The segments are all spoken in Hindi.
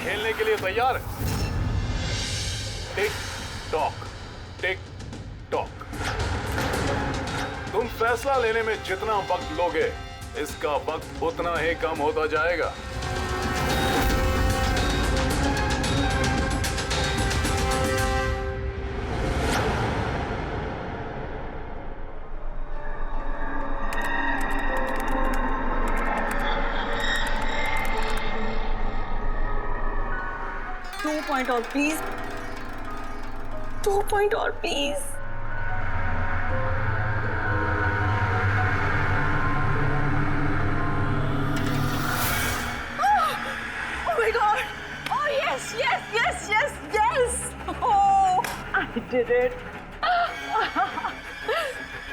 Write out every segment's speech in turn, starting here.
खेलने के लिए तैयार है? Tick tock, tick tock. तुम फैसला लेने में जितना वक्त लोगे, इसका वक्त उतना ही कम होता जाएगा। पॉइंट और प्लीज, 2 पॉइंट और please. Oh my God! Oh yes, yes, yes, yes, yes! Oh, I did it!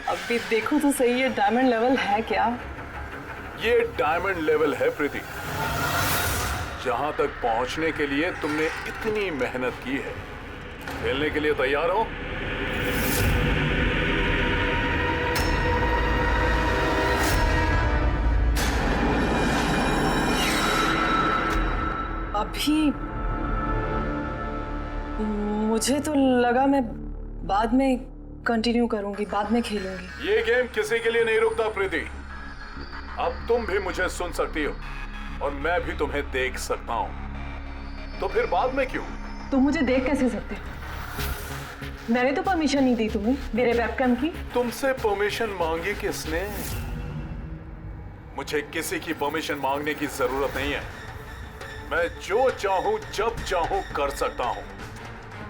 अभी देखो तो सही, ये डायमंड लेवल है क्या? ये डायमंड लेवल है प्रीति। जहां तक पहुंचने के लिए तुमने इतनी मेहनत की है। खेलने के लिए तैयार हो? अभी मुझे तो लगा मैं बाद में कंटिन्यू करूंगी, बाद में खेलूंगी। ये गेम किसी के लिए नहीं रुकता प्रीति। अब तुम भी मुझे सुन सकती हो और मैं भी तुम्हें देख सकता हूं, तो फिर बाद में क्यों? तुम मुझे देख कैसे सकते? मैंने तो परमिशन नहीं दी तुम्हें मेरे वेबकैम की। तुमसे परमिशन मांगी किसने? मुझे किसी की परमिशन मांगने की जरूरत नहीं है। मैं जो चाहूं जब चाहूं कर सकता हूं।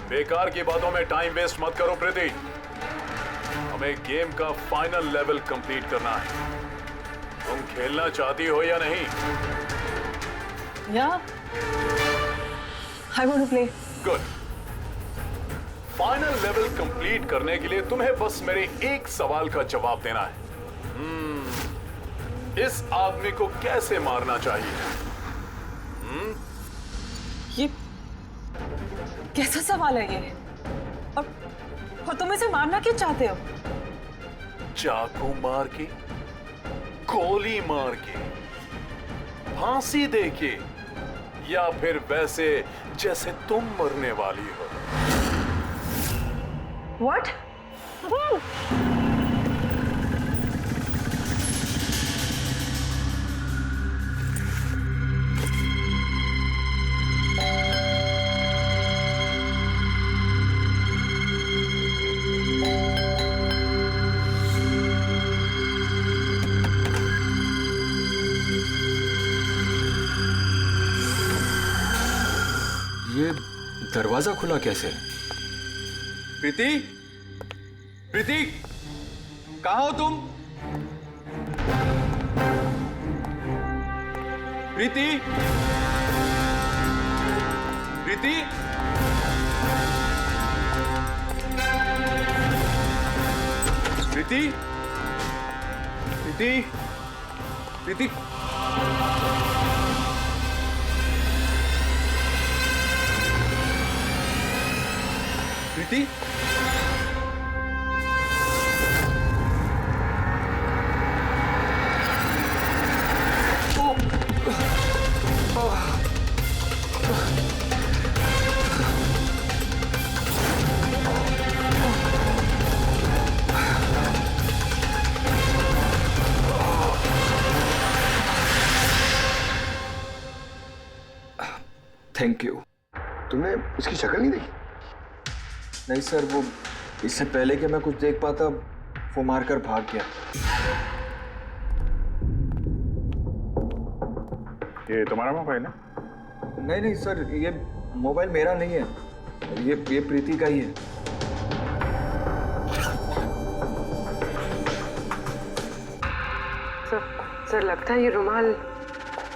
बेकार की बातों में टाइम वेस्ट मत करो प्रीति। हमें गेम का फाइनल लेवल कंप्लीट करना है। तुम खेलना चाहती हो या नहीं? Yeah, I want to play. Good. Final level complete करने के लिए तुम्हें बस मेरे एक सवाल का जवाब देना है। इस आदमी को कैसे मारना चाहिए? ये कैसा सवाल है ये? और तुम इसे मारना क्यों चाहते हो? चाकू मार के, गोली मार के, फांसी दे के, या फिर वैसे जैसे तुम मरने वाली हो? What? ये दरवाजा खुला कैसे? प्रीति, प्रीति, कहाँ हो तुम? प्रीति, प्रीति, प्रीति, प्रीति, प्रीति। प्रीति, थैंक यू। तुमने इसकी शक्ल नहीं देखी? नहीं सर, वो इससे पहले कि मैं कुछ देख पाता वो मारकर भाग गया। ये तुम्हारा मोबाइल है? नहीं नहीं सर, ये मोबाइल मेरा नहीं है, ये प्रीति का ही है। सर लगता है ये रुमाल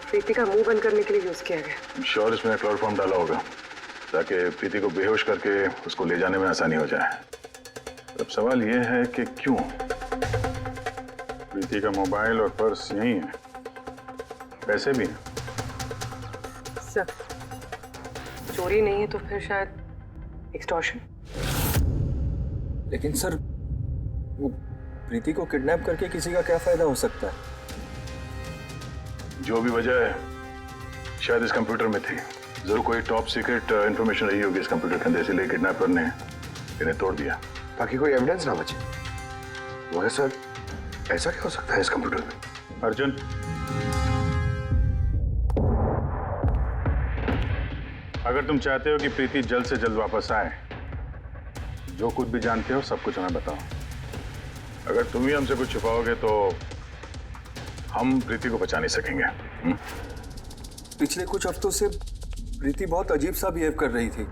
प्रीति का मुंह बंद करने के लिए यूज किया गया। श्योर इसमें क्लोरोफॉर्म डाला होगा ताकि प्रीति को बेहोश करके उसको ले जाने में आसानी हो जाए। अब सवाल ये है कि क्यों? प्रीति का मोबाइल और पर्स यही है, पैसे भी हैं। सर चोरी नहीं है तो फिर शायद एक्सटॉर्शन। लेकिन सर वो प्रीति को किडनैप करके किसी का क्या फायदा हो सकता है? जो भी वजह है शायद इस कंप्यूटर में थी। जरूर कोई टॉप सीक्रेट इंफॉर्मेशन रही होगी इस कंप्यूटर के अंदर, इसीलिए किडनैपर ने इन्हें तोड़ दिया ताकि कोई एविडेंस ना बचे। मगर सर, ऐसा क्या हो सकता है इस कंप्यूटर में? अर्जुन, अगर तुम चाहते हो कि प्रीति जल्द से जल्द वापस आए, जो कुछ भी जानते हो सब कुछ हमें बताओ। अगर तुम ही हमसे कुछ छुपाओगे तो हम प्रीति को बचा नहीं सकेंगे। पिछले कुछ हफ्तों से प्रीति बहुत अजीब सा बिहेव कर रही थी।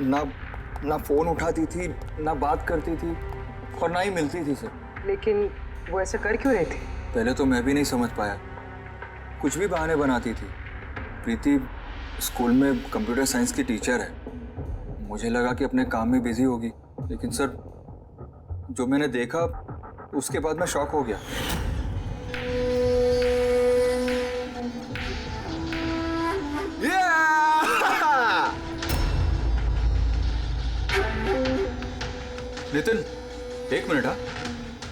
ना फोन उठाती थी, ना बात करती थी और ना ही मिलती थी सर। लेकिन वो ऐसा कर क्यों रही थी? पहले तो मैं भी नहीं समझ पाया, कुछ भी बहाने बनाती थी। प्रीति स्कूल में कंप्यूटर साइंस की टीचर है, मुझे लगा कि अपने काम में बिजी होगी, लेकिन सर जो मैंने देखा उसके बाद मैं शॉक हो गया। नितिन, एक मिनट। हाँ,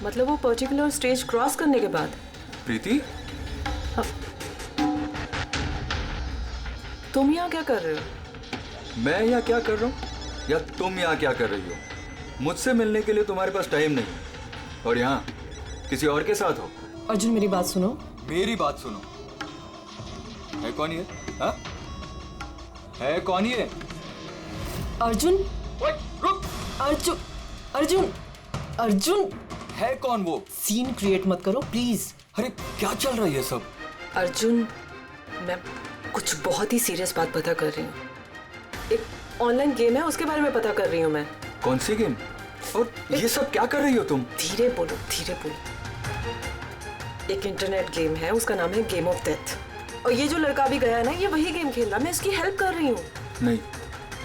मतलब वो पर्टिकुलर स्टेज क्रॉस करने के बाद? प्रीति, तुम यहाँ क्या कर रहे हो? मैं यहाँ क्या कर रहा हूँ या तुम यहाँ क्या कर रही हो? मुझसे मिलने के लिए तुम्हारे पास टाइम नहीं, और यहाँ किसी और के साथ हो। अर्जुन, मेरी बात सुनो। मेरी बात सुनो। है कौन ये? हाँ? है कौन ये? अर्जुन, रुक। अर्जुन, अर्जुन, अर्जुन, है कौन वो? सीन क्रिएट मत करो प्लीज। अरे क्या चल रहा है ये सब? अर्जुन, मैं कुछ बहुत ही सीरियस बात पता कर रही हूँ। एक ऑनलाइन गेम है, उसके बारे में पता कर रही हूँ मैं। कौन सी गेम? और ये सब क्या कर रही हो तुम? धीरे बोलो, धीरे बोलो। एक इंटरनेट गेम है, उसका नाम है गेम ऑफ डेथ। और ये जो लड़का भी गया है ना, ये वही गेम खेल रहा है, मैं इसकी हेल्प कर रही हूँ। नहीं,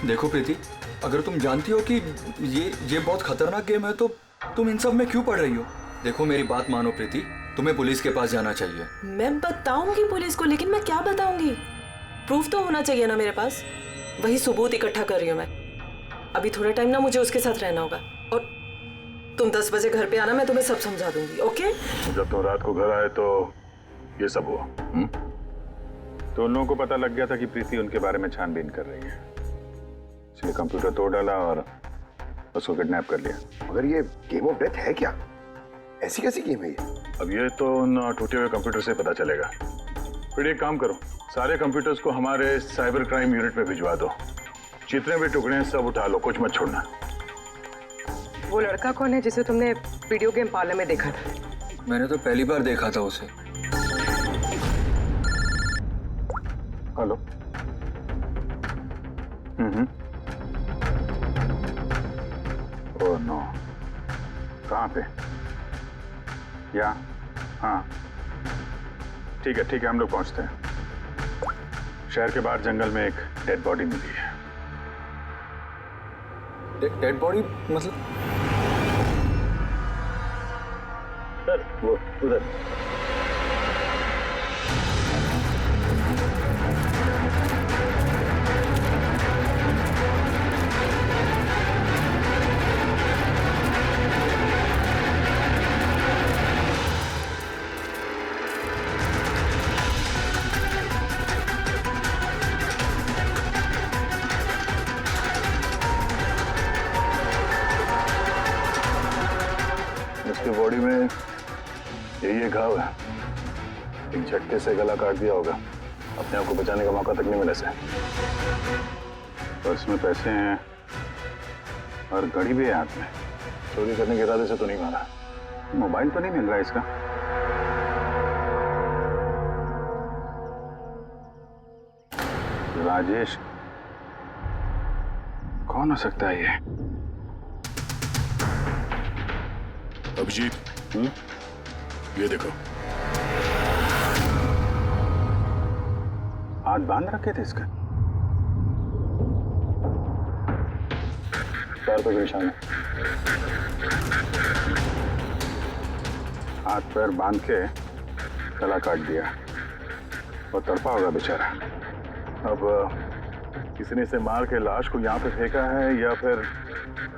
देखो प्रीति, अगर तुम जानती हो कि ये बहुत खतरनाक गेम है तो तुम इन सब में क्यों पड़ रही हो? देखो मेरी बात मानो प्रीति, तुम्हें पुलिस के पास जाना चाहिए। मैं बताऊंगी पुलिस को, लेकिन मैं क्या बताऊंगी? प्रूफ तो होना चाहिए ना मेरे पास। वही सबूत इकट्ठा कर रही हूँ मैं। अभी थोड़ा टाइम ना मुझे उसके साथ रहना होगा, और तुम 10 बजे घर पे आना, मैं तुम्हें सब समझा दूंगी। ओके? जब तुम रात को घर आए तो ये सब हुआ। तो उन लोगों को पता लग गया था कि प्रीति उनके बारे में छानबीन कर रही है, इसलिए कंप्यूटर तोड़ डाला और उसको किडनैप कर लिया। मगर ये गेम ऑफ डेथ है क्या? ऐसी कैसी गेम है ये? अब ये तो उन टूटे हुए कंप्यूटर से पता चलेगा। फिर एक काम करो, सारे कंप्यूटर्स को हमारे साइबर क्राइम यूनिट में भिजवा दो। जितने भी टुकड़े हैं सब उठा लो, कुछ मत छोड़ना। वो लड़का कौन है जिसे तुमने वीडियो गेम पार्लर में देखा था? मैंने तो पहली बार देखा था उसे। हेलो। ओह नो, कहाँ पे? या हाँ, ठीक है हम लोग पहुंचते हैं। शहर के बाहर जंगल में एक डेड बॉडी मिली है। डेड बॉडी मतलब? सर वो उधर। उसकी बॉडी में ये घाव है, एक झटके से गला काट दिया होगा। अपने आप को बचाने का मौका तक नहीं मिला इसे। पर्स में पैसे हैं और घड़ी भी है हाथ में। चोरी करने के इरादे से तो नहीं मारा। मोबाइल तो नहीं मिल रहा है इसका। राजेश कौन हो सकता है ये? अभिजीत, ये देखो। हाथ बांध रखे थे इसका। पैर पे निशान है। हाथ पैर बांध के गला काट दिया और तड़पा होगा बेचारा। अब किसी ने इसे मार के लाश को यहाँ पे फेंका है या फिर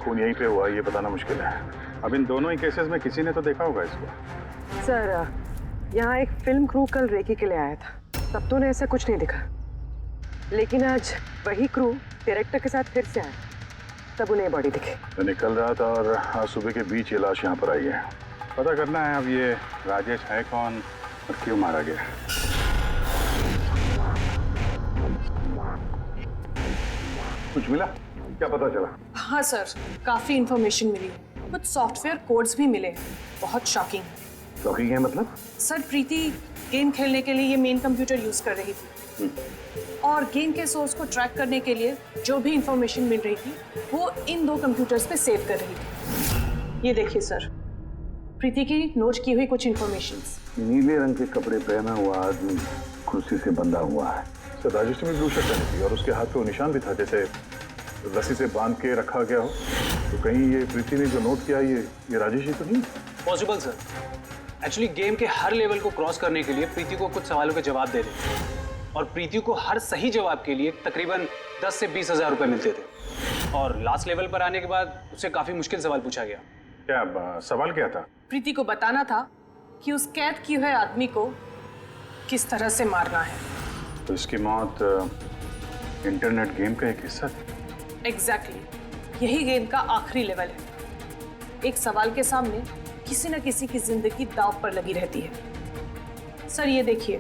खून यहीं पे हुआ, ये बताना मुश्किल है। अब इन दोनों ही केसेस में किसी ने तो देखा होगा इसको। सर, यहाँ एक फिल्म क्रू कल रेकी के लिए आया था, तब तो उन्हें ऐसा कुछ नहीं दिखा। लेकिन आज वही क्रू डायरेक्टर के साथ फिर से आया, तब उन्हें बॉडी दिखी। मैं निकल रहा था और आज सुबह के बीच ये लाश यहाँ पर आई है। पता करना है अब ये राजेश है कौन और क्यों मारा गया। कुछ मिला? क्या पता चला? हाँ सर, काफी इंफॉर्मेशन मिली है, कुछ सॉफ्टवेयर कोड्स भी मिले, बहुत शॉकिंग। शॉकिंग है मतलब? सर प्रीति गेम खेलने के लिए ये मेन कंप्यूटर यूज कर रही थी और गेम के सोर्स को ट्रैक करने के लिए जो भी इंफॉर्मेशन मिल रही थी वो इन 2 कंप्यूटर्स पे सेव कर रही थी। ये देखिए सर, प्रीति की नोट की हुई कुछ इंफॉर्मेशंस। नीले रंग के कपड़े पहना हुआ आदमी कुर्सी से बंधा हुआ है। सर राजेश ने भी ब्लू शर्ट पहनी थी और उसके हाथ पे वो निशान भी था जैसे रस्सी से बांध के रखा गया हो। तो कहीं ये प्रीति ने जो नोट किया ये राजेश ही तो नहीं? Possible sir. एक्चुअली गेम के हर लेवल को क्रॉस करने के लिए प्रीति को कुछ सवालों के जवाब देने और प्रीति को हर सही जवाब के लिए तकरीबन 10 से 20 हज़ार रुपए मिलते थे। और लास्ट लेवल पर आने के बाद उससे काफी मुश्किल सवाल पूछा गया। क्या सवाल क्या था? प्रीति को बताना था कि उस कैद किए हुए आदमी को किस तरह से मारना है। तो इसकी मौत इंटरनेट गेम का एक हिस्सा थी? एग्जैक्टली, यही गेम का आखिरी लेवल है। एक सवाल के सामने किसी न किसी की जिंदगी दांव पर लगी रहती है। सर ये देखिए,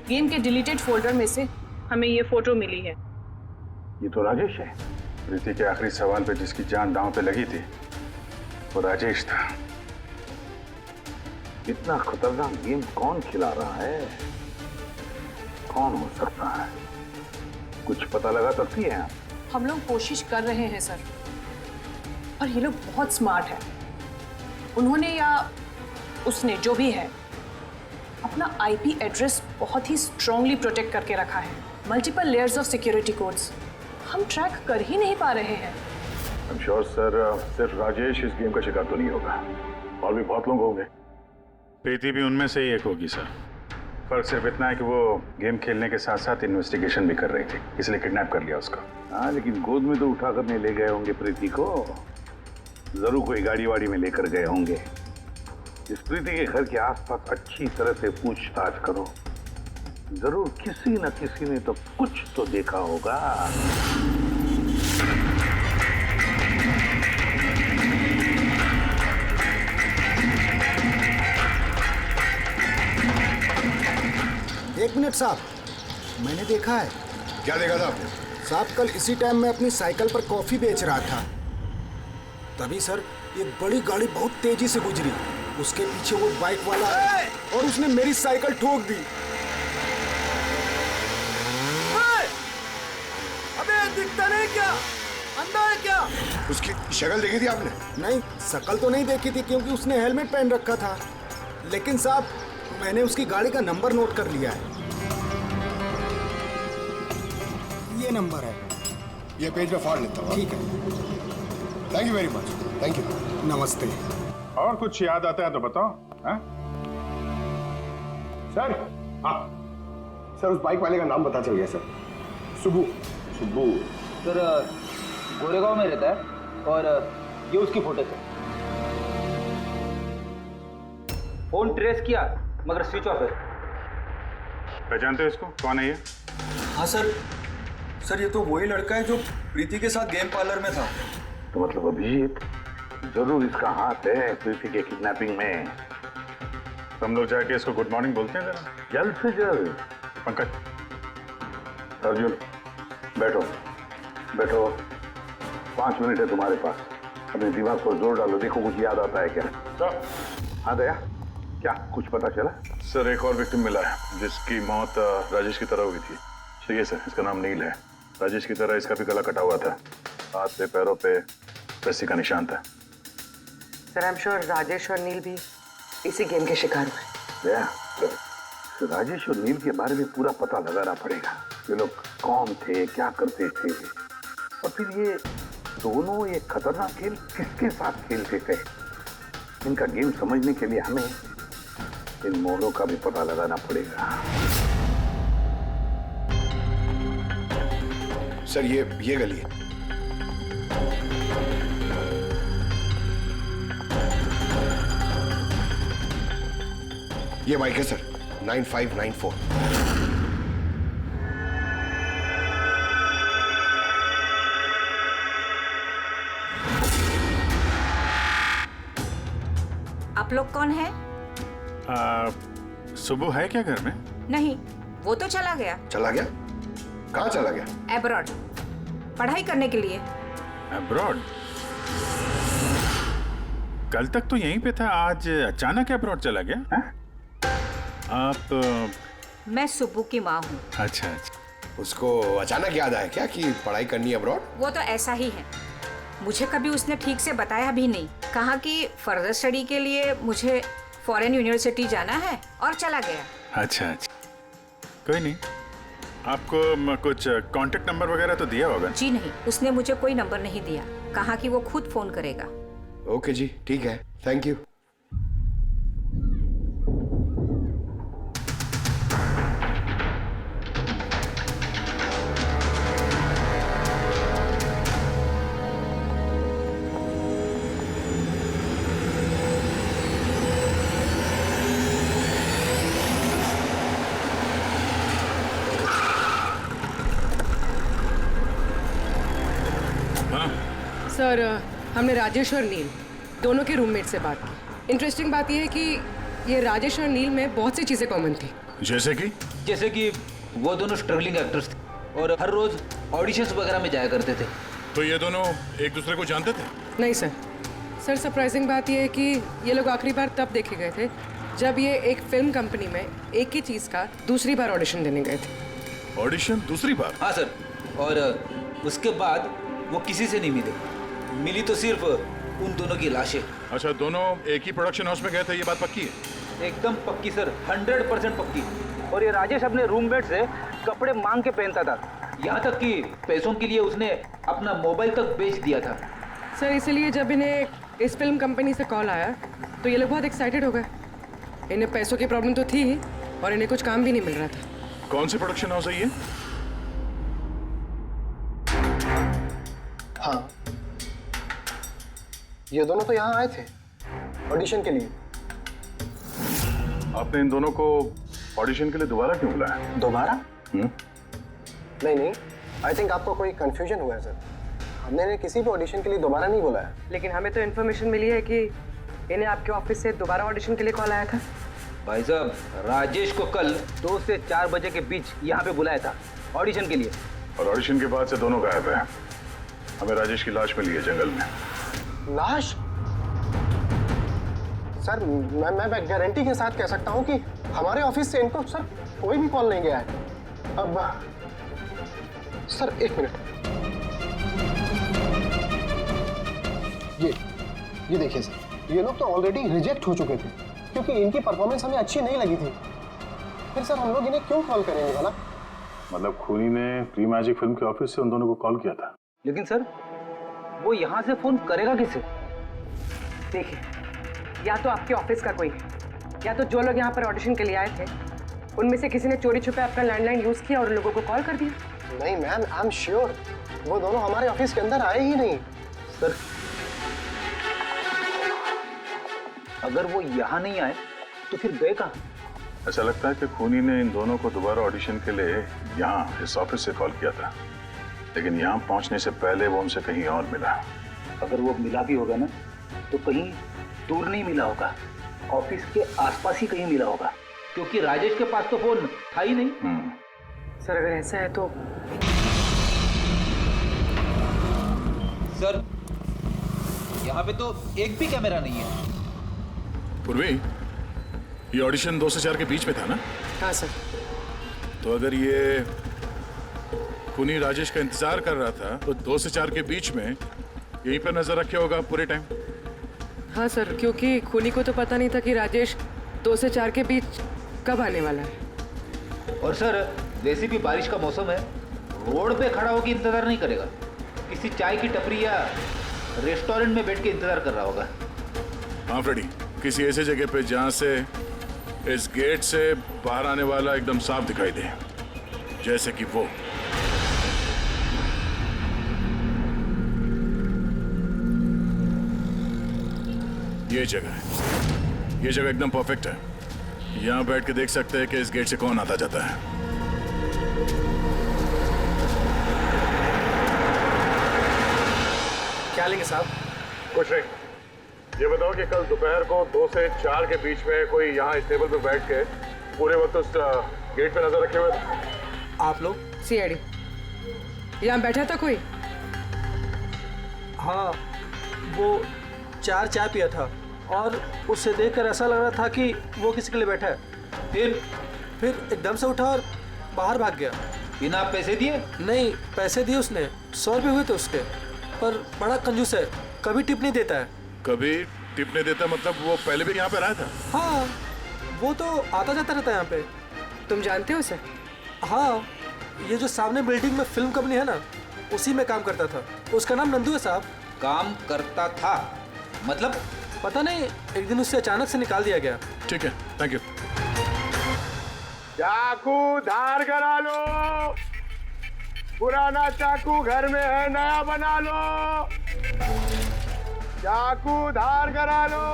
गेम के डिलीटेड फोल्डर में से हमें ये फोटो मिली है। ये तो राजेश है। प्रीति के आखिरी सवाल पे जिसकी जान दांव पे लगी थी वो राजेश था। इतना खतरनाक गेम कौन खिला रहा है? कौन हो सकता है? कुछ पता लगा सकती है आप? हम लोग कोशिश कर रहे हैं सर, और ये लोग बहुत स्मार्ट है। उन्होंने या उसने जो भी है अपना आईपी एड्रेस बहुत ही स्ट्रांगली प्रोटेक्ट करके रखा है। Multiple layers of security codes हम ट्रैक कर ही नहीं पा रहे हैं। I'm sure, सर सिर्फ राजेश इस गेम का शिकार तो नहीं होगा, और भी बहुत लोग होंगे। प्रीति भी उनमें से ही एक होगी सर। फर्क सिर्फ इतना है कि वो गेम खेलने के साथ साथ इन्वेस्टिगेशन भी कर रही थी, इसलिए किडनैप कर लिया उसका। हाँ, लेकिन गोद में तो उठा कर नहीं ले गए होंगे प्रीति को। जरूर कोई गाड़ी वाड़ी में लेकर गए होंगे। इस प्रीति के घर के आसपास अच्छी तरह से पूछताछ करो। जरूर किसी न किसी ने तो कुछ तो देखा होगा। एक मिनट साहब, मैंने देखा है। क्या देखा था आपने? साहब कल इसी टाइम मैं अपनी साइकिल पर कॉफी बेच रहा था, तभी सर एक बड़ी गाड़ी बहुत तेजी से गुजरी। उसके पीछे वो बाइक वाला है और उसने मेरी साइकिल ठोक दी। अबे दिखता नहीं क्या? अंधा है क्या? उसकी शक्ल देखी थी आपने? नहीं, शक्ल तो नहीं देखी थी क्योंकि उसने हेलमेट पहन रखा था, लेकिन साहब मैंने उसकी गाड़ी का नंबर नोट कर लिया है। ये नंबर है। ये पेज में फाड़ लेता हूँ। ठीक है, thank you very much. Thank you. नमस्ते। और कुछ याद आता है तो बताओ। हाँ? सर, हाँ सर, उस बाइक वाले का नाम पता चल गया सर। सुबू। सुब्बू सर गोरेगांव में रहता है और ये उसकी फोटो है। फोन ट्रेस किया मगर स्विच ऑफ है। पहचानते हो इसको? कौन है ये? हाँ सर, ये तो वही लड़का है जो प्रीति के साथ गेम पार्लर में था। तो मतलब अभिजीत जरूर इसका हाथ है प्रीति के किडनैपिंग में। हम लोग जाके इसको गुड मॉर्निंग बोलते हैं जरा, जल्द से जल्द। पंकज, अर्जुन, बैठो बैठो, 5 मिनट है तुम्हारे पास। अपने दिमाग पर जोर डालो, देखो कुछ याद आता है क्या। सर। हाँ दया, क्या कुछ पता चला? सर एक और विक्टिम मिला है जिसकी मौत राजेश की तरह हुई थी। सही है सर, इसका नाम नील है। राजेश की तरह इसका भी गला कटा हुआ था, हाथ पे पैरों पे रस्सी का निशान था। Sir I am sure Rajesh और नील भी इसी गेम के शिकार हुए। तो राजेश और नील के बारे में पूरा पता लगाना पड़ेगा। ये लोग कौन थे, क्या करते थे, और फिर ये दोनों ये खतरनाक खेल किसके साथ खेलते थे। इनका गेम समझने के लिए हमें इन मोड़ों का भी पता लगाना पड़ेगा। सर ये गली है। ये बाइक है सर, 9594। आप लोग कौन हैं? सुबह है क्या घर में? नहीं, वो तो चला गया। चला गया? कहाँ चला गया? एब्रॉड, पढ़ाई करने के लिए। अब्रॉड? कल तक तो यहीं पे था, आज अचानक अब्रॉड चला गया? है? आप मैं सुब्बू की माँ हूँ। अच्छा अच्छा। उसको अचानक याद आया क्या कि पढ़ाई करनी है अब्रॉड? वो तो ऐसा ही है, मुझे कभी उसने ठीक से बताया भी नहीं। कहा कि फर्दर स्टडी के लिए मुझे फॉरेन यूनिवर्सिटी जाना है और चला गया। अच्छा अच्छा, कोई नहीं। आपको कुछ कांटेक्ट नंबर वगैरह तो दिया होगा? जी नहीं, उसने मुझे कोई नंबर नहीं दिया। कहा कि वो खुद फोन करेगा। ओके जी, ठीक है, थैंक यू। सर, हमने राजेश और नील दोनों के रूममेट से बात की। इंटरेस्टिंग बात यह है कि ये राजेश और नील में बहुत सी चीज़ें कॉमन थी। जैसे कि वो दोनों स्ट्रगलिंग एक्टर्स थे और हर रोज ऑडिशंस वगैरह में जाया करते थे। तो ये दोनों एक दूसरे को जानते थे? नहीं सर। सर, सरप्राइजिंग बात यह है कि ये लोग आखिरी बार तब देखे गए थे जब ये एक फिल्म कंपनी में एक ही चीज़ का दूसरी बार ऑडिशन देने गए थे। ऑडिशन दूसरी बार? हाँ सर, और उसके बाद वो किसी से नहीं मिली तो सिर्फ उन दोनों की लाशें। अच्छा, दोनों एक ही प्रोडक्शन हाउस में गए थे, ये बात पक्की है? एकदम पक्की सर, 100% पक्की। और ये राजेश अपने रूममेट से कपड़े मांग के पहनता था, यहाँ तक कि पैसों के लिए उसने अपना मोबाइल तक बेच दिया था। सर, इसलिए जब इन्हें इस फिल्म कंपनी से कॉल आया तो ये लोग बहुत एक्साइटेड हो गए। इन्हें पैसों की प्रॉब्लम तो थी ही और इन्हें कुछ काम भी नहीं मिल रहा था। कौन सी प्रोडक्शन हाउस है ये? हाँ, ये दोनों तो यहाँ आए थे ऑडिशन के लिए। आपने इन दोनों को ऑडिशन के लिए दोबारा क्यों बुलाया? दोबारा? नहीं, आई थिंक आपको कोई कंफ्यूजन हुआ है सर। हमने इन्हें किसी भी ऑडिशन के लिए दोबारा नहीं बुलाया। लेकिन हमें तो इन्फॉर्मेशन मिली है कि इन्हें आपके ऑफिस से दोबारा ऑडिशन के लिए कॉल आया था। भाई साहब, राजेश को कल 2 से 4 बजे के बीच यहाँ पे बुलाया था ऑडिशन के लिए। और ऑडिशन के बाद से दोनों गायब हैं। हमें राजेश की लाश मिली है जंगल में। लाश? सर, मैं गारंटी के साथ कह सकता हूँ कि हमारे ऑफिस से इनको सर कोई भी कॉल नहीं गया है। अब सर, एक मिनट, ये देखिए सर, ये लोग तो ऑलरेडी रिजेक्ट हो चुके थे क्योंकि इनकी परफॉर्मेंस हमें अच्छी नहीं लगी थी। फिर सर हम लोग इन्हें क्यों कॉल करेंगे भला? मतलब खूनी ने प्री मैजिक फिल्म के ऑफिस से उन दोनों को कॉल किया था। लेकिन सर, वो यहाँ से फोन करेगा किसे? देखिए, या तो आपके ऑफिस का कोई है, या तो जो लोग यहाँ पर ऑडिशन के लिए आए थे उनमें से किसी ने चोरी छुपे अपना लैंडलाइन यूज किया और लोगों को कॉल कर दिया। नहीं मैम, आई एम श्योर वो दोनों हमारे ऑफिस के अंदर आए ही नहीं। सर, अगर वो यहाँ नहीं आए तो फिर गए कहाँ? ऐसा लगता है कि खूनी ने इन दोनों को दोबारा ऑडिशन के लिए यहाँ इस ऑफिस से कॉल किया था, लेकिन यहाँ पहुँचने से पहले वो उनसे कहीं और मिला। अगर वो मिला भी होगा ना तो कहीं दूर नहीं मिला होगा, ऑफिस के आसपास ही कहीं मिला होगा, क्योंकि राजेश के पास तो फोन था ही नहीं। सर, अगर ऐसा है तो सर, यहाँ पे तो एक भी कैमरा नहीं है। पूर्वी, ये ऑडिशन 2 से 4 के बीच में था ना? हाँ सर। तो अगर ये खूनी राजेश का इंतजार कर रहा था तो 2 से 4 के बीच में यहीं पर नजर रखे होगा पूरे टाइम। हाँ सर, क्योंकि खूनी को तो पता नहीं था कि राजेश 2 से 4 के बीच कब आने वाला है। और सर, वैसे भी बारिश का मौसम है, रोड पे खड़ा होकर इंतजार नहीं करेगा, किसी चाय की टपरी या रेस्टोरेंट में बैठ के इंतजार कर रहा होगा। हाँ फ्रेडी, किसी ऐसे जगह पे जहाँ से इस गेट से बाहर आने वाला एकदम साफ दिखाई दे, जैसे कि वो। ये जगह है, ये जगह एकदम परफेक्ट है। यहाँ बैठ के देख सकते हैं कि इस गेट से कौन आता जाता है। क्या लेंगे साहब? कुछ नहीं, ये बताओ कि कल दोपहर को 2 से 4 के बीच में कोई यहाँ इस टेबल पे बैठ के पूरे वक्त उस गेट पे नजर रखे हुए थे? आप लोग? सीआईडी यहाँ बैठा था कोई? हाँ, वो 4 चाय पिया था और उससे देखकर ऐसा लग रहा था कि वो किसी के लिए बैठा है। फिर एकदम से उठा और बाहर भाग गया। बिना पैसे दिए? नहीं, पैसे दिए उसने, 100 रुपये हुए थे उसके, पर बड़ा कंजूस है, कभी टिप नहीं देता है। कभी टिप नहीं देता मतलब वो पहले भी यहाँ पे रहा था? हाँ, वो तो आता जाता रहता है यहाँ पे। तुम जानते हो उसे? हाँ, ये जो सामने बिल्डिंग में फिल्म कंपनी है ना, उसी में काम करता था। उसका नाम नंदू है साहब। काम करता था मतलब? पता नहीं, एक दिन उससे अचानक से निकाल दिया गया। ठीक है, थैंक यू। चाकू धार करा लो, पुराना चाकू घर में है, नया बना लो। चाकू धार करा लो।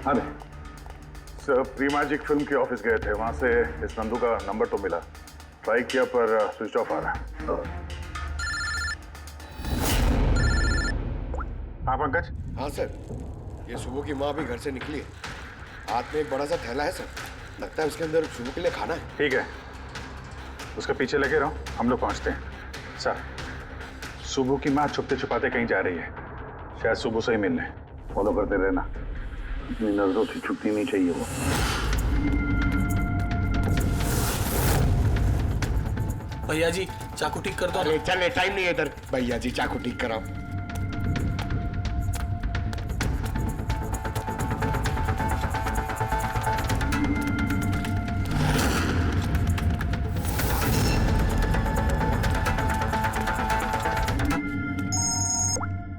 हाँ सर, प्री मैजिक फिल्म के ऑफिस गए थे, वहां से इस नंदू का नंबर तो मिला, ट्राई किया पर स्विच ऑफ आ रहा है। हाँ पंकज? हाँ सर, ये सुबह की माँ भी घर से निकली है, हाथ में एक बड़ा सा थैला है सर, लगता है उसके अंदर सुबह के लिए खाना है। ठीक है, उसके पीछे लगे रहो, हम लोग पहुंचते हैं। सर, सुबह की माँ छुपते छुपाते कहीं जा रही है, शायद सुबह से ही मिलने। फॉलो करते रहना, अपनी नजरों से छुट्टी नहीं चाहिए वो। भैया जी, चाकू ठीक कर दो। अरे चल, टाइम नहीं है इधर। भैया जी, चाकू ठीक कराओ।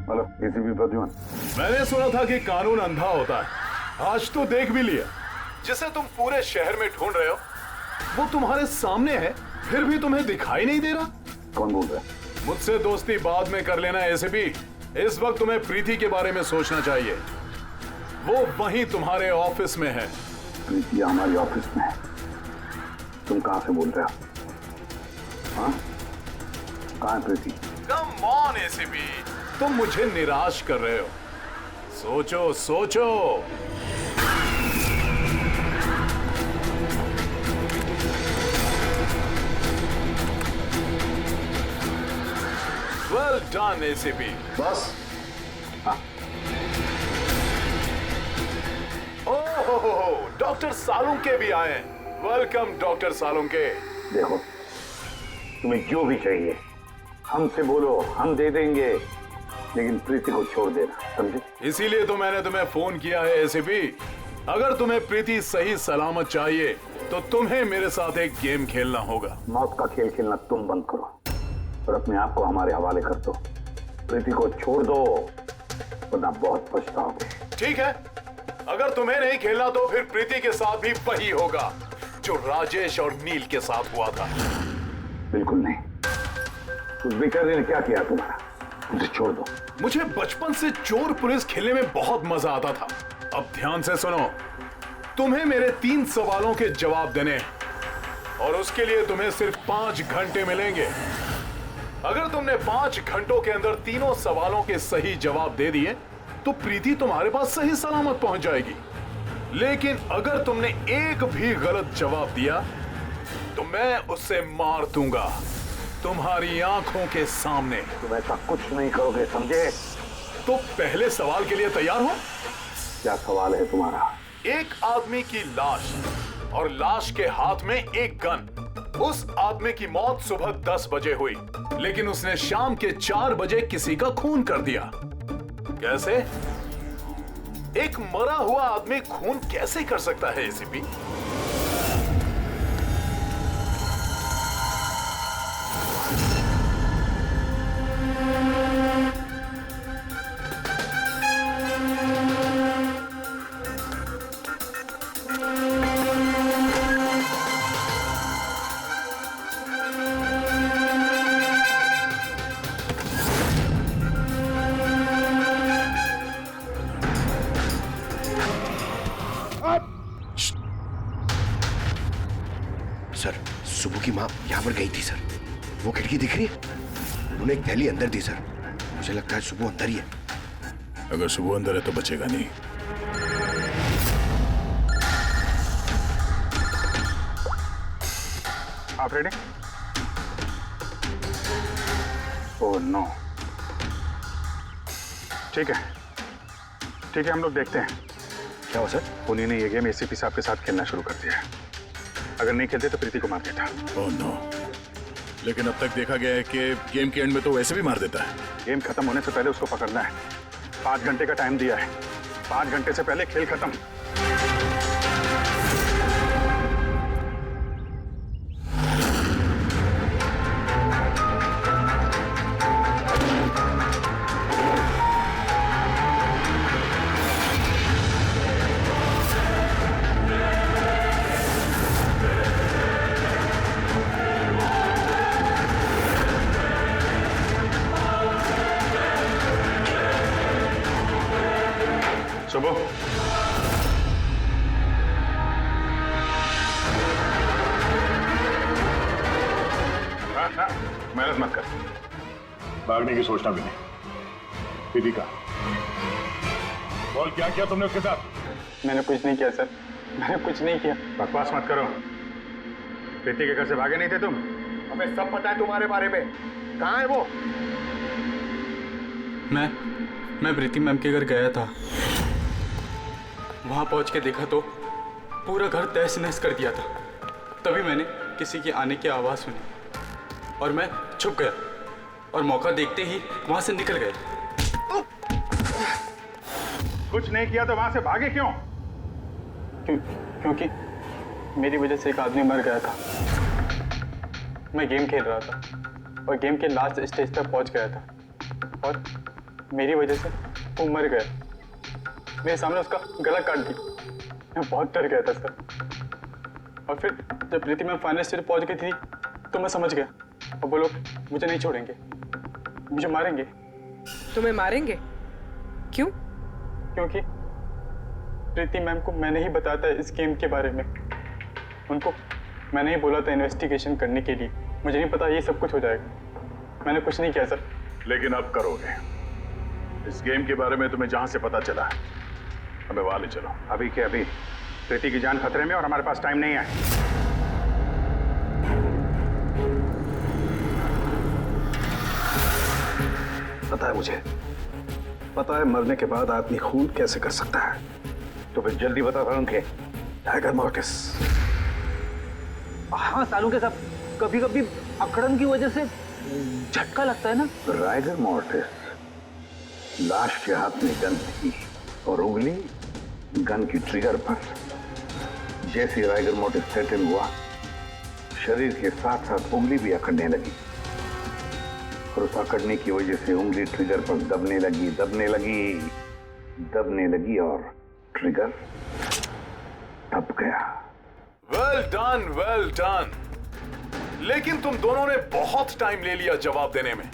Hello, ACP Pradyuman. मैंने सुना था कि कानून अंधा होता है, आज तो देख भी लिया। जिसे तुम पूरे शहर में ढूंढ रहे हो वो तुम्हारे सामने है, फिर भी तुम्हें दिखाई नहीं दे रहा। कौन बोल रहा है? मुझसे दोस्ती बाद में कर लेना एसीपी, इस वक्त तुम्हें प्रीति के बारे में सोचना चाहिए। वो वहीं तुम्हारे ऑफिस में है। प्रीति हमारे ऑफिस में है? तुम कहां से बोल रहे हो? हाँ, कहां है प्रीति? कम ऑन एसीपी, तुम मुझे निराश कर रहे हो। सोचो सोचो। Well done ACP. बस? ओहो, डॉक्टर सालुंके भी आए हैं। Welcome doctor Salunke. देखो, तुम्हें जो भी चाहिए हमसे बोलो, हम दे देंगे, लेकिन प्रीति को छोड़ देना, समझे? इसीलिए तो मैंने तुम्हें फोन किया है एसीपी। अगर तुम्हें प्रीति सही सलामत चाहिए तो तुम्हें मेरे साथ एक गेम खेलना होगा। मौत का खेल खेलना तुम बंद करो और अपने आप को हमारे हवाले कर दो। प्रीति को छोड़ दो, वरना बहुत पछताओगे। ठीक है, अगर तुम्हें नहीं खेलना तो फिर प्रीति के साथ भी वही होगा जो राजेश और नील के साथ हुआ था। बिल्कुल नहीं। उस बेचारे ने क्या किया तुम्हारा? मुझे छोड़ दो। मुझे बचपन से चोर पुलिस खेलने में बहुत मजा आता था। अब ध्यान से सुनो, तुम्हें मेरे 3 सवालों के जवाब देने और उसके लिए तुम्हें सिर्फ 5 घंटे मिलेंगे। अगर तुमने 5 घंटों के अंदर तीनों सवालों के सही जवाब दे दिए तो प्रीति तुम्हारे पास सही सलामत पहुंच जाएगी। लेकिन अगर तुमने एक भी गलत जवाब दिया तो मैं उससे मार दूंगा तुम्हारी आंखों के सामने। तुम ऐसा कुछ नहीं करोगे, समझे? तो पहले सवाल के लिए तैयार हो? क्या सवाल है तुम्हारा? एक आदमी की लाश और लाश के हाथ में एक गन। उस आदमी की मौत सुबह 10 बजे हुई, लेकिन उसने शाम के 4 बजे किसी का खून कर दिया। कैसे? एक मरा हुआ आदमी खून कैसे कर सकता है एसीपी? यहाँ पर गई थी सर। वो खिड़की दिख रही है, उन्होंने एक थैली अंदर दी सर। मुझे लगता है सुबह अंदर ही है। अगर सुबह अंदर है तो बचेगा नहीं। आप रेडी? Oh no. ठीक है, हम लोग देखते हैं क्या हो सर। उन्हीं ने ये गेम एसीपी साहब के साथ खेलना शुरू कर दिया है। अगर नहीं खेलते तो प्रीति को मार देता। ओह नो, लेकिन अब तक देखा गया है कि गेम के एंड में तो वैसे भी मार देता है। गेम खत्म होने से पहले उसको पकड़ना है। 5 घंटे का टाइम दिया है। 5 घंटे से पहले खेल खत्म। सुबह मेहनत मत कर। भागने की सोचना भी नहीं। प्रीति का बोल, क्या किया तुमने उसके साथ? मैंने कुछ नहीं किया सर, मैंने कुछ नहीं किया। बकवास मत करो। प्रीति के घर से भागे नहीं थे तुम? हमें सब पता है तुम्हारे बारे में। कहाँ है वो? मैं प्रीति मैम के घर गया था। वहां पहुंच के देखा तो पूरा घर तहस नहस कर दिया था। तभी मैंने किसी के आने की आवाज़ सुनी और मैं छुप गया और मौका देखते ही वहां से निकल गया। कुछ नहीं किया तो वहां से भागे क्यों? क्योंकि मेरी वजह से एक आदमी मर गया था। मैं गेम खेल रहा था और गेम के लास्ट स्टेज तक पहुंच गया था और मेरी वजह से वो मर गया। मेरे सामने उसका गला काट दी। मैं बहुत डर गया था सर। और फिर जब प्रीति मैम फाइनल स्टेज पहुंच गई थी तो मैं समझ गया और वो लोग मुझे नहीं छोड़ेंगे, मुझे मारेंगे। तुम्हें मारेंगे? क्यों? क्योंकि प्रीति मैम को मैंने ही बताया था इस गेम के बारे में। उनको मैंने ही बोला था इन्वेस्टिगेशन करने के लिए। मुझे नहीं पता ये सब कुछ हो जाएगा। मैंने कुछ नहीं किया सर। लेकिन अब करोगे। इस गेम के बारे में तुम्हें जहां से पता चला है हमें वहां ले चलो। अभी के अभी। प्रीति की जान खतरे में और हमारे पास टाइम नहीं है। पता है मुझे, पता है मरने के बाद आदमी खून कैसे कर सकता है। तो फिर जल्दी बता था उनके टाइगर मॉर्टिस। हाँ सालों के सब कभी कभी अकड़न की वजह से झटका लगता है ना। राइगर मॉर्टिस लाश के हाथ में गन थी और उंगली गन की ट्रिगर पर। जैसे राइगर मॉर्टिस सेटल हुआ, शरीर के साथ साथ उंगली भी अकड़ने लगी और उस अकड़ने की वजह से उंगली ट्रिगर पर दबने लगी और ट्रिगर दब गया। Well done. लेकिन तुम दोनों ने बहुत टाइम ले लिया जवाब देने में।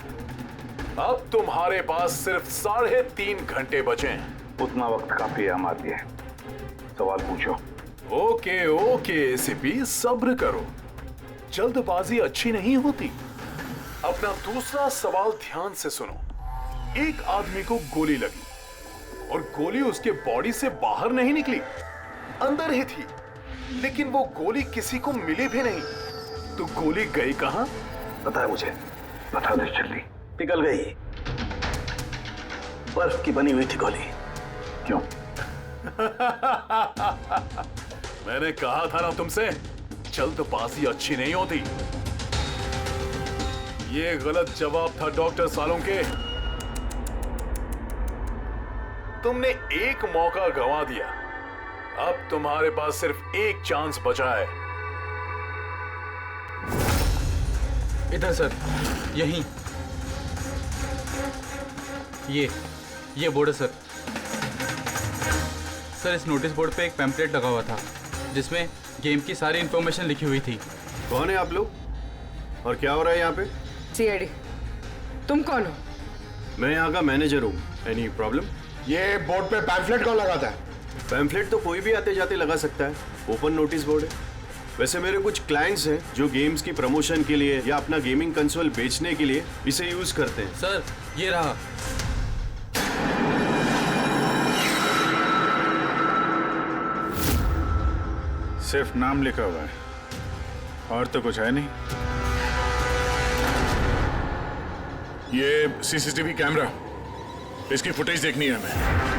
अब तुम्हारे पास सिर्फ 3.5 घंटे बचे हैं। उतना वक्त काफी है हमारे लिए। सवाल पूछो। ओके एसीपी, सब्र करो। जल्दबाजी अच्छी नहीं होती। अपना दूसरा सवाल ध्यान से सुनो। एक आदमी को गोली लगी और गोली उसके बॉडी से बाहर नहीं निकली, अंदर ही थी। लेकिन वो गोली किसी को मिली भी नहीं। तो गोली गई कहां? पता है मुझे। बता दे जल्दी। पिघल गई। बर्फ की बनी हुई थी गोली। क्यों? मैंने कहा था ना तुमसे, जल्दबाजी अच्छी नहीं होती। ये गलत जवाब था डॉक्टर सालोंके। तुमने एक मौका गंवा दिया। अब तुम्हारे पास सिर्फ एक चांस बचा है। इधर सर, यहीं। ये बोर्ड है सर। सर, इस नोटिस बोर्ड पे एक पैम्पलेट लगा हुआ था जिसमें गेम की सारी इंफॉर्मेशन लिखी हुई थी। कौन है आप लोग और क्या हो रहा है यहाँ पे? सीआईडी। तुम कौन हो? मैं यहाँ का मैनेजर हूँ। Any problem? ये बोर्ड पे पैम्फलेट कौन लगाता है? पैम्फलेट तो कोई भी आते जाते लगा सकता है। ओपन नोटिस बोर्ड है। वैसे मेरे कुछ क्लाइंट्स हैं जो गेम्स की प्रमोशन के लिए या अपना गेमिंग कंसोल बेचने के लिए इसे यूज करते हैं। सर ये रहा। सिर्फ नाम लिखा हुआ है और तो कुछ है नहीं। ये सीसीटीवी कैमरा, इसकी फुटेज देखनी है हमें।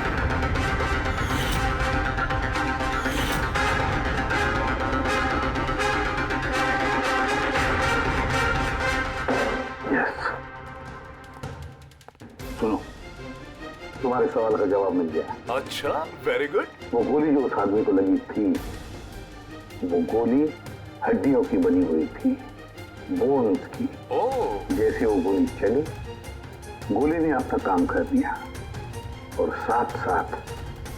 सुनो, तुम्हारे सवाल का जवाब मिल गया। अच्छा, वेरी गुड। वो गोली जो उस आदमी को लगी थी, वो गोली हड्डियों की बनी हुई थी, बोन्स की। जैसे वो गोली चली, गोली ने अपना काम कर दिया और साथ साथ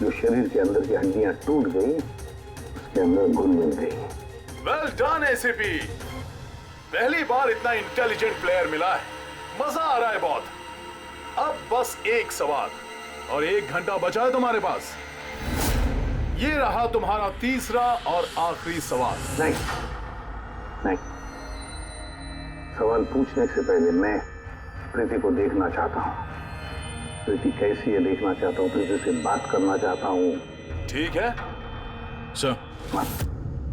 जो शरीर के अंदर की हड्डियां टूट गई, उसके अंदर घुल मिल गई। वेल डन एसीपी, पहली बार इतना इंटेलिजेंट प्लेयर मिला है, मजा आ रहा है बहुत। अब बस एक सवाल और 1 घंटा बचा है तुम्हारे पास। ये रहा तुम्हारा तीसरा और आखिरी सवाल। नहीं, सवाल पूछने से पहले मैं प्रीति को देखना चाहता हूँ। प्रीति कैसी है देखना चाहता हूँ, प्रीति से बात करना चाहता हूँ। ठीक है सर,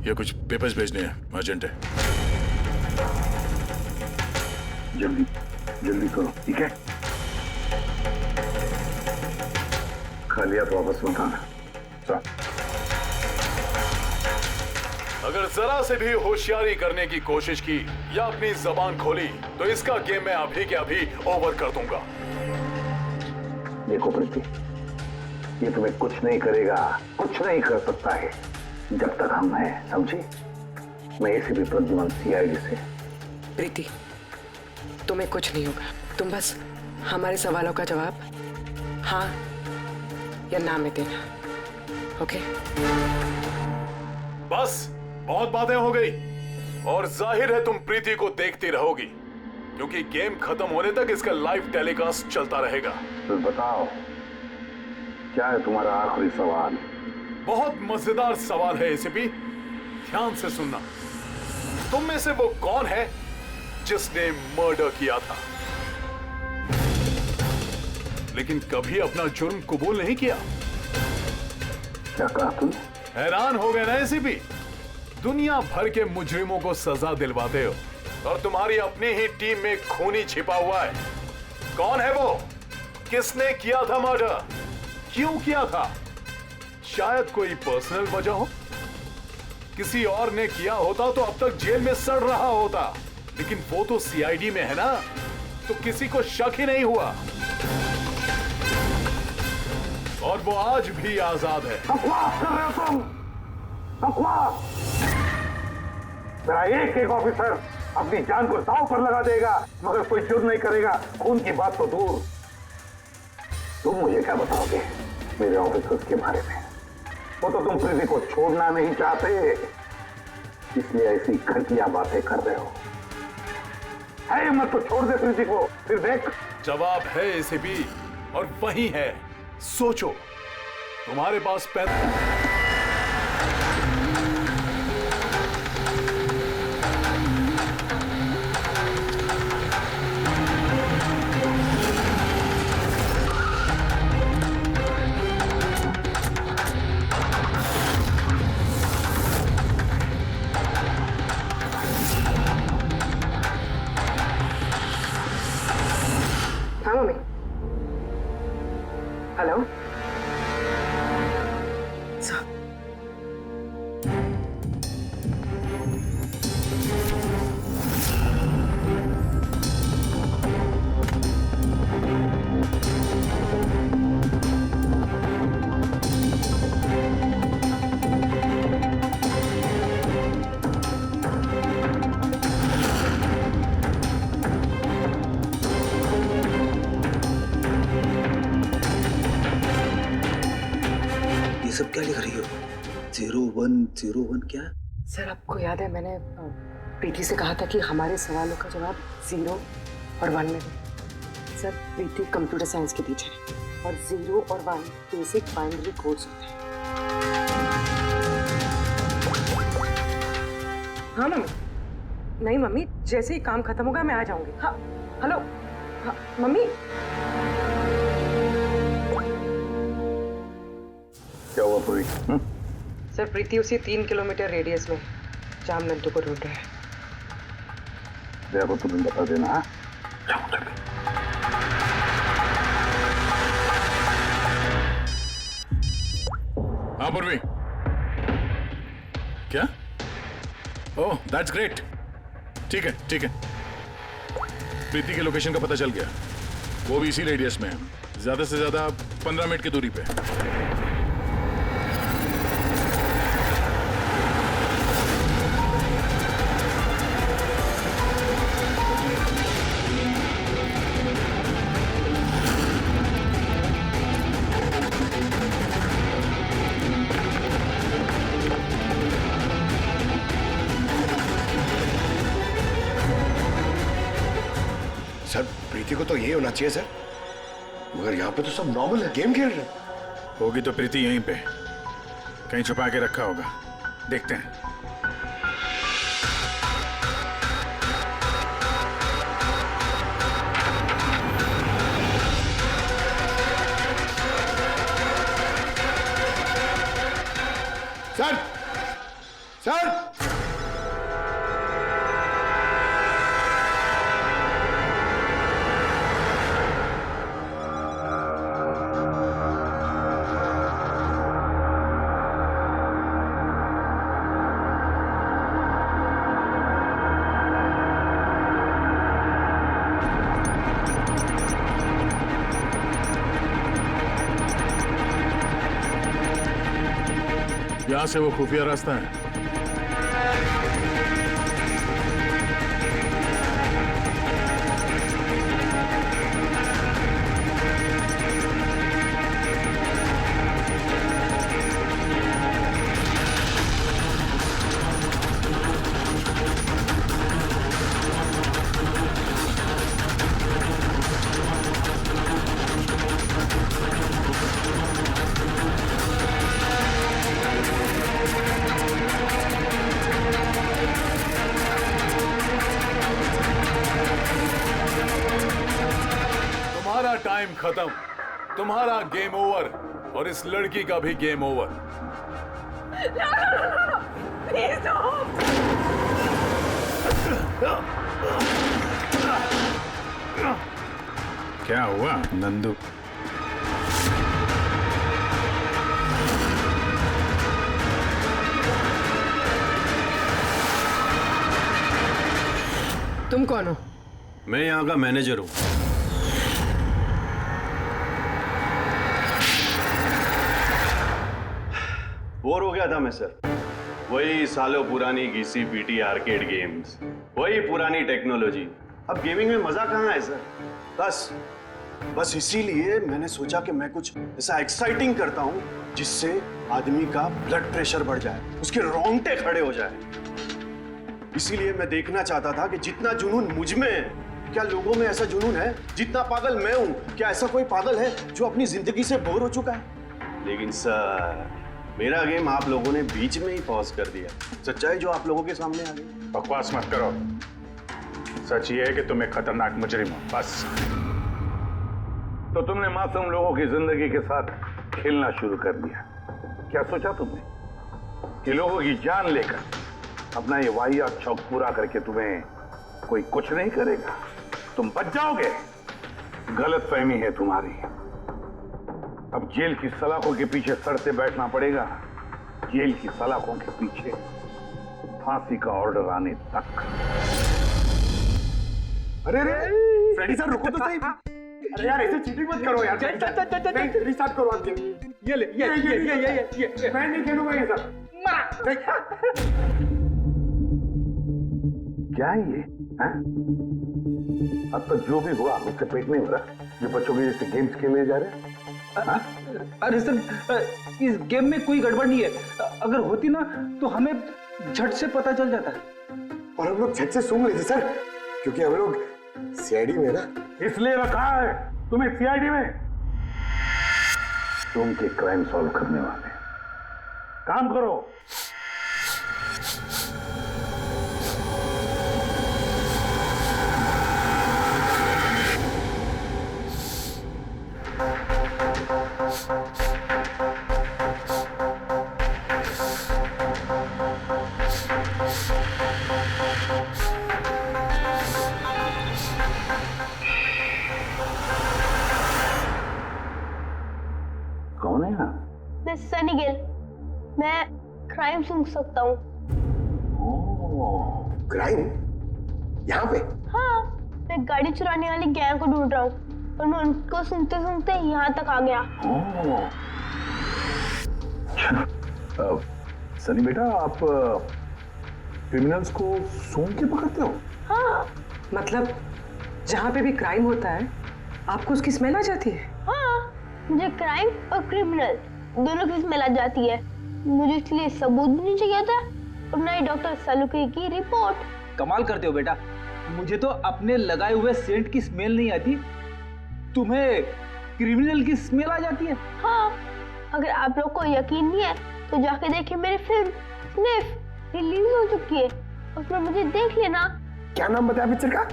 ये कुछ पेपर्स भेजने हैं, अर्जेंट है। जल्दी करो, ठीक है? खा लिया तो वापस मत आना। अगर जरा से भी होशियारी करने की कोशिश की या अपनी जबान खोली तो इसका गेम मैं अभी के अभी ओवर कर दूंगा। देखो प्रीति, ये तुम्हें कुछ नहीं करेगा, कुछ नहीं कर सकता है जब तक हम हैं, समझी? मैं एसीपी प्रद्युमन सीआईडी से। प्रीति, तुम्हें कुछ नहीं होगा, तुम बस हमारे सवालों का जवाब हाँ या ना में देना, ओके? बस बहुत बातें हो गई और जाहिर है तुम प्रीति को देखती रहोगी क्योंकि गेम खत्म होने तक इसका लाइव टेलीकास्ट चलता रहेगा। तो बताओ, क्या है तुम्हारा आखिरी सवाल? बहुत मजेदार सवाल है एसीपी, ध्यान से सुनना। तुम में से वो कौन है जिसने मर्डर किया था लेकिन कभी अपना जुर्म कबूल नहीं किया? क्या कहा तुम? हैरान हो गए ना एसीपी? दुनिया भर के मुजरिमों को सजा दिलवाते हो और तुम्हारी अपनी ही टीम में खूनी छिपा हुआ है। कौन है वो? किसने किया था मर्डर? क्यों किया था? शायद कोई पर्सनल वजह हो। किसी और ने किया होता तो अब तक जेल में सड़ रहा होता, लेकिन वो तो सीआईडी में है ना, तो किसी को शक ही नहीं हुआ और वो आज भी आजाद है। बकवास कर रहे हो तुम, बकवास! मेरा एक ऑफिसर अपनी जान को दांव पर लगा देगा मगर कोई जुर्म नहीं करेगा। खून की बात तो दूर, तुम मुझे क्या बताओगे मेरे ऑफिसर्स के बारे में? वो तो तुम प्रीति को छोड़ना नहीं चाहते, इसलिए ऐसी घटिया बातें कर रहे हो। है मत तो छोड़ दे प्रीति को, फिर देख। जवाब है एसीपी और वही है, सोचो। तुम्हारे पास हाँ मम्मी। हेलो सब क्या लिख रही हो? 0101 क्या? सर आपको याद है मैंने प्रीति से कहा था कि हमारे सवालों का जवाब 0 और 1 में दे। सर प्रीति कंप्यूटर साइंस की टीचर है और 0 और 1 बेसिक बाइनरी कोड्स होते हैं। हाँ मम्मी। नहीं मम्मी, जैसे ही काम खत्म होगा मैं आ जाऊंगी। हाँ हेलो। हाँ मम्मी। क्या हुआ पूरी? सर प्रीति उसी 3 किलोमीटर रेडियस में जाम नंदू को ढूंढ रहा है। जया को तुम्हें बता देना। हाँ जाओ जल्दी। हाँ पूर्वी, क्या? Oh that's great. ठीक है ठीक है, प्रीति के लोकेशन का पता चल गया, वो भी इसी रेडियस में है, ज्यादा से ज्यादा 15 मिनट की दूरी पे। सर प्रीति को तो यही होना चाहिए सर, मगर यहाँ पे तो सब नॉर्मल है, गेम खेल रहे। होगी तो प्रीति यहीं पे कहीं छुपा के रखा होगा, देखते हैं। सर सर यहां से वो खुफिया रास्ता है। तुम्हारा टाइम खत्म, तुम्हारा गेम ओवर, और इस लड़की का भी गेम ओवर। प्लीज क्या हुआ नंदू? तुम कौन हो? मैं यहाँ का मैनेजर हूँ। बोर हो गया था मैं सर, वही सालों पुरानी घिसी पीटी आर्केड गेम्स, वही पुरानी टेक्नोलॉजी। अब गेमिंग में मजा कहाँ है सर? बस इसीलिए मैंने सोचा कि मैं कुछ ऐसा एक्साइटिंग करता हूँ जिससे आदमी का ब्लड प्रेशर बढ़ जाए, उसके रोंगटे खड़े हो जाए। इसीलिए मैं देखना चाहता था कि जितना जुनून मुझ में है, क्या लोगों में ऐसा जुनून है? जितना पागल मैं हूं, क्या ऐसा कोई पागल है जो अपनी जिंदगी से बोर हो चुका है? लेकिन सर, मेरा गेम आप लोगों ने बीच में ही पॉज कर दिया। सच्चाई जो आप लोगों के सामने आ गई। बकवास मत करो, सच ये है कि तुम एक खतरनाक मुजरिम हो, बस। तो तुमने मासूम लोगों की जिंदगी के साथ खेलना शुरू कर दिया। क्या सोचा तुमने कि लोगों की जान लेकर अपना ये वाहियात शौक पूरा करके तुम्हें कोई कुछ नहीं करेगा, तुम बच जाओगे? गलत फहमी है तुम्हारी। अब जेल की सलाखों के पीछे सड़ते बैठना पड़ेगा, जेल की सलाखों के पीछे फांसी का ऑर्डर आने तक। अरे फ्रेडी सर रुको तो सही। अरे यार ऐसे चीटिंग मत करो यार। रिस्टार्ट करो आप। ये ले ये मैं नहीं खेलूंगा ये सब। क्या है ये? अब तो जो भी हुआ उससे पेट नहीं भरा जो बच्चों के जैसे गेम्स खेले जा रहे हैं। अरे सर, इस गेम में कोई गड़बड़ नहीं है। अगर होती ना तो हमें झट से पता चल जाता है। और हम लोग झट से सूंघ लेते सर, क्योंकि हम लोग सीआईडी में ना। इसलिए रखा है तुम्हें सीआईडी में, तुम के क्राइम सॉल्व करने वाले। काम करो। कौन है यहाँ? मैं सनी गिल, मैं क्राइम सुन सकता हूँ। क्राइम? यहाँ पे? हाँ, मैं गाड़ी चुराने वाली गैंग को ढूंढ रहा हूँ और मैं उनको सुनते सुनते यहाँ तक आ गया। सनी बेटा, आप क्रिमिनल्स को सूंघ के पकड़ते हो? हाँ, मतलब जहाँ पे भी क्राइम होता है आपको उसकी स्मेल आ जाती है? हाँ, मुझे क्राइम और क्रिमिनल दोनों की स्मेल आ जाती है। मुझे इसलिए सबूत भी नहीं चाहिए था और ना ही डॉक्टर सलूकी की रिपोर्ट। कमाल करते हो बेटा, मुझे तो अपने लगाए हुए सेंट की स्मेल नहीं आती, तुम्हें क्रिमिनल की स्मेल आ जाती है। हाँ, अगर आप लोग को यकीन नहीं है तो जाके देखिए मेरी फिल्म स्निफ रिलीज हो चुकी है, उसमें मुझे देख लेना। क्या नाम बताया पिक्चर का?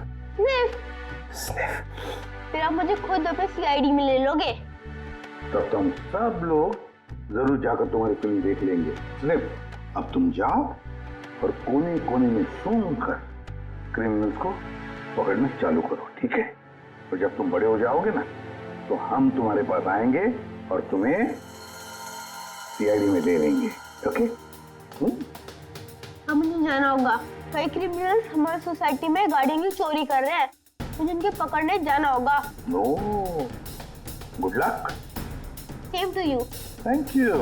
स्निफ। फिर आप मुझे खुद अपने सीआईडी में ले लोगे। तब तुम सब लोग जरूर जाकर तुम्हारी फिल्म देख लेंगे। स्निफ, अब तुम जाओ और कोने कोने में सूंघ कर क्रिमिनल्स को पकड़ना चालू करो, ठीक है? और जब तुम बड़े हो जाओगे ना तो हम तुम्हारे पास आएंगे और तुम्हें सीआईडी में ले लेंगे, ओके? अब मुझे जाना होगा, कई क्रिमिनल्स हमारी सोसाइटी में गाड़ियों की चोरी कर रहे हैं, मुझे उनके पकड़ने जाना होगा। No, good luck. Same to you. Thank you.